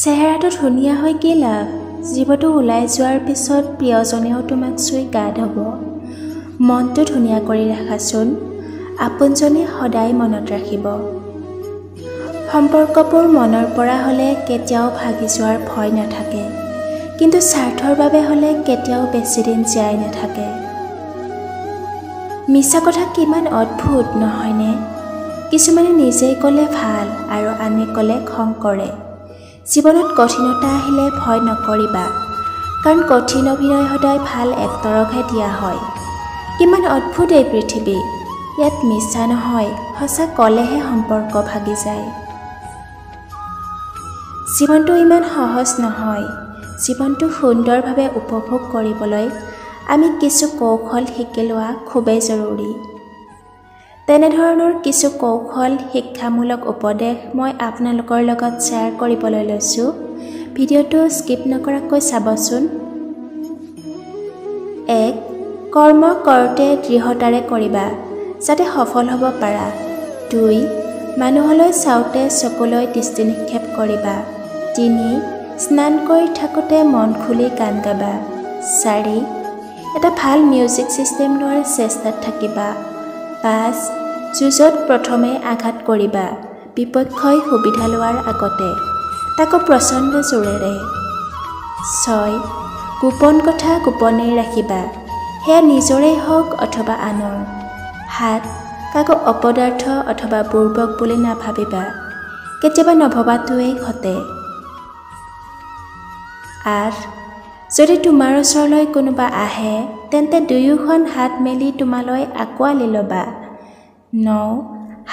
চেহেৰাটো ধুনীয়া হৈ কি লাভ? জীৱটো ওলাই যোৱাৰ পিছত প্ৰিয়জনেও তোমাক চুই গা ধুব। মনটো ধুনীয়া কৰি ৰাখাচোন, আপোনজনে সদায় মনত ৰাখিব। সম্পৰ্কবোৰ মনৰ পৰা হ'লে কেতিয়াও ভাগি যোৱাৰ ভয় নাথাকে, কিন্তু স্বাৰ্থৰ বাবে হ'লে কেতিয়াও বেছিদিন জীয়াই নাথাকে। মিছা কথা কিমান অদ্ভুত নহয়নে? কিছুমানে নিজেই ক'লে ভাল আৰু আনে ক'লে খং কৰে। জীৱনত কঠিনতা আহিলে ভয় নকৰিবা, কাৰণ কঠিন অভিনয় সদায় ভাল এক্টৰকহে দিয়া হয়। কিমান অদ্ভুত এই পৃথিৱী, ইয়াত মিছা নহয়, সঁচা ক'লেহে সম্পৰ্ক ভাগি যায়। জীৱনটো ইমান সহজ নহয়। জীৱনটো সুন্দৰভাৱে উপভোগ কৰিবলৈ আমি কিছু কৌশল শিকি লোৱা খুবেই জৰুৰী। তেনেধৰণৰ কিছু কৌশল শিক্ষামূলক উপদেশ মই আপোনালোকৰ লগত শ্বেয়াৰ কৰিবলৈ লৈছোঁ। ভিডিঅ'টো স্কিপ নকৰাকৈ চাবচোন। 1. কৰ্ম কৰোঁতে দৃঢ়তাৰে কৰিবা, যাতে সফল হ'ব পাৰা। 2. মানুহলৈ চাওঁতে চকুলৈ দৃষ্টি নিক্ষেপ কৰিবা। 3. স্নান কৰি থাকোঁতে মন খুলি গান গাবা। 4. এটা ভাল মিউজিক ছিষ্টেম লোৱাৰ চেষ্টাত থাকিবা। 5. যুঁজত প্ৰথমে আঘাত কৰিবা, বিপক্ষই সুবিধা লোৱাৰ আগতে, তাকো প্ৰচণ্ড জোৰেৰে। 6. গোপন কথা গোপনেই ৰাখিবা, সেয়া নিজৰেই হওক অথবা আনৰ। 7. কাকো অপদাৰ্থ অথবা বুৰ্বক বুলি নাভাবিবা, কেতিয়াবা নভবাটোৱেই ঘটে। 8. যদি তোমাৰ ওচৰলৈ কোনোবা আহে, তেন্তে দুয়োখন হাত মেলি তোমালৈ আঁকোৱালি ল'বা। 9.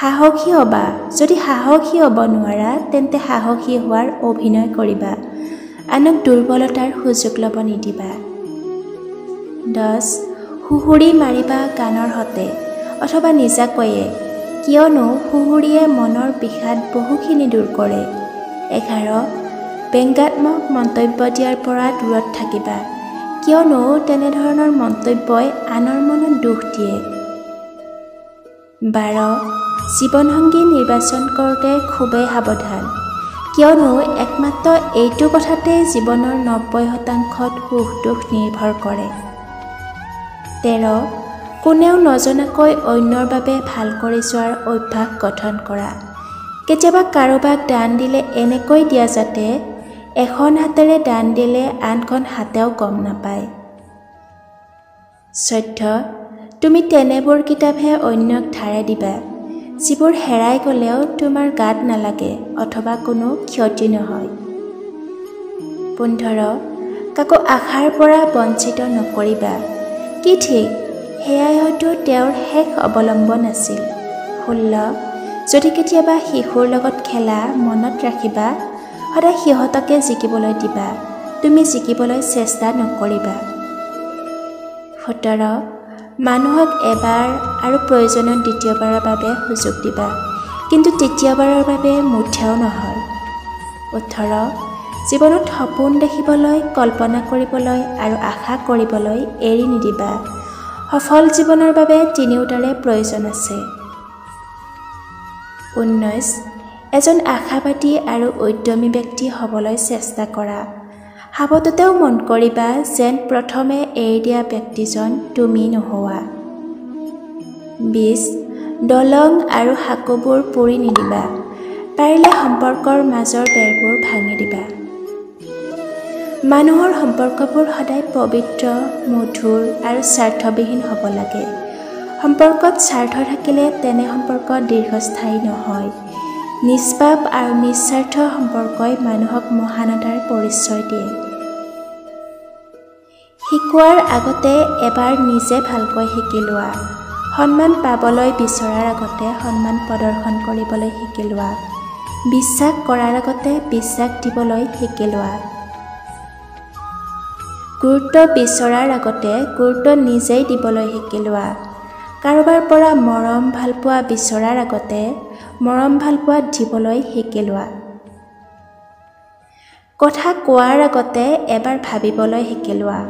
সাহসী হ'বা, যদি সাহসী হ'ব নোৱাৰা তেন্তে সাহসী হোৱাৰ অভিনয় কৰিবা, আনক দুৰ্বলতাৰ সুযোগ ল'ব নিদিবা। 10. সুহুৰি মাৰিবা গানৰ সতে অথবা নিজাকৈয়ে, কিয়নো সুহুৰিয়ে মনৰ বিষাদ বহুখিনি দূৰ কৰে। 11. ব্যংগাত্মক মন্তব্য দিয়াৰ পৰা দূৰত থাকিবা, কিয়নো তেনেধৰণৰ মন্তব্যই আনৰ মনত দুখ দিয়ে। 12. জীৱনসংগী নিৰ্বাচন কৰোঁতে খুবেই সাৱধান, কিয়নো একমাত্ৰ এইটো কথাতে জীৱনৰ 90% সুখ দুখ নিৰ্ভৰ কৰে। 13. কোনেও নজনাকৈ অন্যৰ বাবে ভাল কৰি যোৱাৰ অভ্যাস গঠন কৰা। কেতিয়াবা কাৰোবাক দান দিলে এনেকৈ দিয়া যাতে এখন হাতেৰে দান দিলে আনখন হাতেও গম নাপায়। 14. তুমি তেনেবোৰ কিতাপহে অন্যক ধাৰে দিবা, যিবোৰ হেৰাই গ'লেও তোমাৰ গাত নালাগে অথবা কোনো ক্ষতি নহয়। 15. কাকো আশাৰ পৰা বঞ্চিত নকৰিবা, কি ঠিক সেয়াই হয়তো তেওঁৰ শেষ অৱলম্বন আছিল। 16. যদি কেতিয়াবা শিশুৰ লগত খেলা, মনত ৰাখিবা সদায় সিহঁতকে জিকিবলৈ দিবা, তুমি জিকিবলৈ চেষ্টা নকৰিবা। 17. মানুহক এবাৰ আৰু প্ৰয়োজনত দ্বিতীয়বাৰৰ বাবে সুযোগ দিবা, কিন্তু তৃতীয়বাৰৰ বাবে মুঠেও নহয়। 18. জীৱনত সপোন দেখিবলৈ, কল্পনা কৰিবলৈ আৰু আশা কৰিবলৈ এৰি নিদিবা, সফল জীৱনৰ বাবে তিনিওটাৰে প্ৰয়োজন আছে। 19. এজন আশাবাদী আৰু উদ্যমী ব্যক্তি হ'বলৈ চেষ্টা কৰা, সাৱততেও মন কৰিবা যেন প্ৰথমে এৰি দিয়া ব্যক্তিজন তুমি নোহোৱা। 20. দলং আৰু সাঁকোবোৰ পুৰি নিদিবা, পাৰিলে সম্পৰ্কৰ মাজৰ বেৰবোৰ ভাঙি দিবা। মানুহৰ সম্পৰ্কবোৰ সদায় পবিত্ৰ, মধুৰ আৰু স্বাৰ্থবিহীন হ'ব লাগে। সম্পৰ্কত স্বাৰ্থ থাকিলে তেনে সম্পৰ্ক দীৰ্ঘস্থায়ী নহয়। নিষ্পাপ আৰু নিস্বাৰ্থ সম্পৰ্কই মানুহক মহানতাৰ পৰিচয় দিয়ে। শিকোৱাৰ আগতে এবাৰ নিজে ভালকৈ শিকি লোৱা। সন্মান পাবলৈ বিচৰাৰ আগতে সন্মান প্ৰদৰ্শন কৰিবলৈ শিকি লোৱা। বিশ্বাস কৰাৰ আগতে বিশ্বাস দিবলৈ শিকি লোৱা। গুৰুত্ব বিচৰাৰ আগতে গুৰুত্ব নিজেই দিবলৈ শিকি লোৱা। কাৰোবাৰ পৰা মৰম ভালপোৱা বিচৰাৰ আগতে মৰম ভালপোৱা দিবলৈ শিকি লোৱা। কথা কোৱাৰ আগতে এবাৰ ভাবিবলৈ শিকি লোৱা।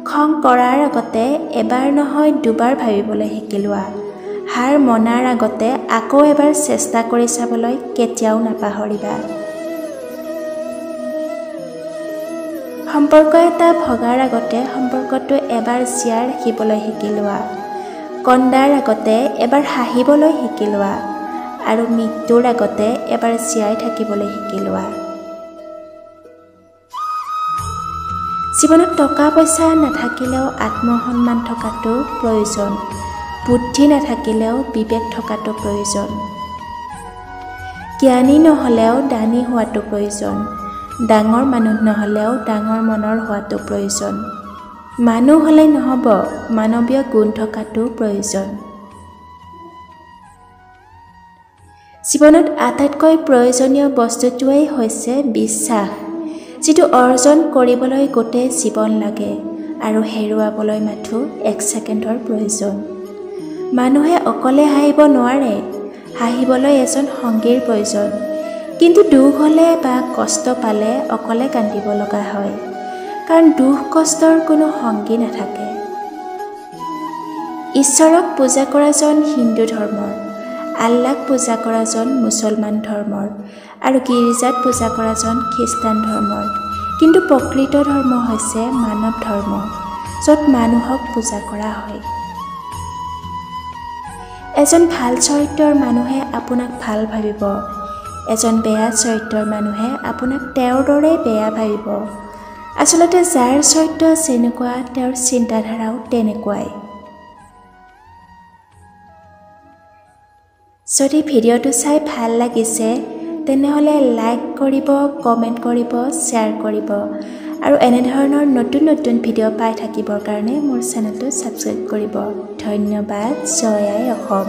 খং কৰাৰ আগতে এবাৰ নহয় দুবাৰ ভাবিবলৈ শিকি লোৱা। হাৰ মনাৰ আগতে আকৌ এবাৰ চেষ্টা কৰি চাবলৈ কেতিয়াও নাপাহৰিবা। সম্পৰ্ক এটা ভগাৰ আগতে সম্পৰ্কটো এবাৰ জীয়াই ৰাখিবলৈ শিকি লোৱা। কন্দাৰ আগতে এবাৰ হাঁহিবলৈ শিকি লোৱা আৰু মৃত্যুৰ আগতে এবাৰ জীয়াই থাকিবলৈ শিকি লোৱা। জীৱনত টকা পইচা নাথাকিলেও আত্মসন্মান থকাটো প্ৰয়োজন। বুদ্ধি নাথাকিলেও বিবেক থকাটো প্ৰয়োজন। জ্ঞানী নহ'লেও দানী হোৱাটো প্ৰয়োজন। ডাঙৰ মানুহ নহ'লেও ডাঙৰ মনৰ হোৱাটো প্ৰয়োজন। মানুহ হ'লেই নহ'ব, মানৱীয় গুণ থকাটো প্ৰয়োজন। জীৱনত আটাইতকৈ প্ৰয়োজনীয় বস্তুটোৱেই হৈছে বিশ্বাস, যিটো অৰ্জন কৰিবলৈ গোটেই জীৱন লাগে আৰু হেৰুৱাবলৈ মাথো 1 ছেকেণ্ডৰ প্ৰয়োজন। মানুহে অকলে হাঁহিব নোৱাৰে, হাঁহিবলৈ এজন সংগীৰ প্ৰয়োজন। কিন্তু দুখ হ'লে বা কষ্ট পালে অকলে কান্দিব লগা হয়, কাৰণ দুখ কষ্টৰ কোনো সংগী নাথাকে। ঈশ্বৰক পূজা কৰাজন হিন্দু ধৰ্মৰ, আল্লাহক পূজা কৰাজন মুছলমান ধৰ্মৰ আৰু গীৰ্জাত পূজা কৰাজন খ্ৰীষ্টান ধৰ্মৰ। কিন্তু প্ৰকৃত ধৰ্ম হৈছে মানৱ ধৰ্ম, য'ত মানুহক পূজা কৰা হয়। এজন ভাল চৰিত্ৰৰ মানুহে আপোনাক ভাল ভাবিব, এজন বেয়া চৰিত্ৰৰ মানুহে আপোনাক তেওঁৰ দৰেই বেয়া ভাবিব। আচলতে যাৰ চৰিত্ৰ যেনেকুৱা তেওঁৰ চিন্তাধাৰাও তেনেকুৱাই। যদি ভিডিঅ'টো চাই ভাল লাগিছে তেনেহ'লে লাইক কৰিব, কমেণ্ট কৰিব, শ্বেয়াৰ কৰিব আৰু এনেধৰণৰ নতুন নতুন ভিডিঅ' পাই থাকিবৰ কাৰণে মোৰ চেনেলটো ছাবস্ক্ৰাইব কৰিব। ধন্যবাদ। জয় আই অসম।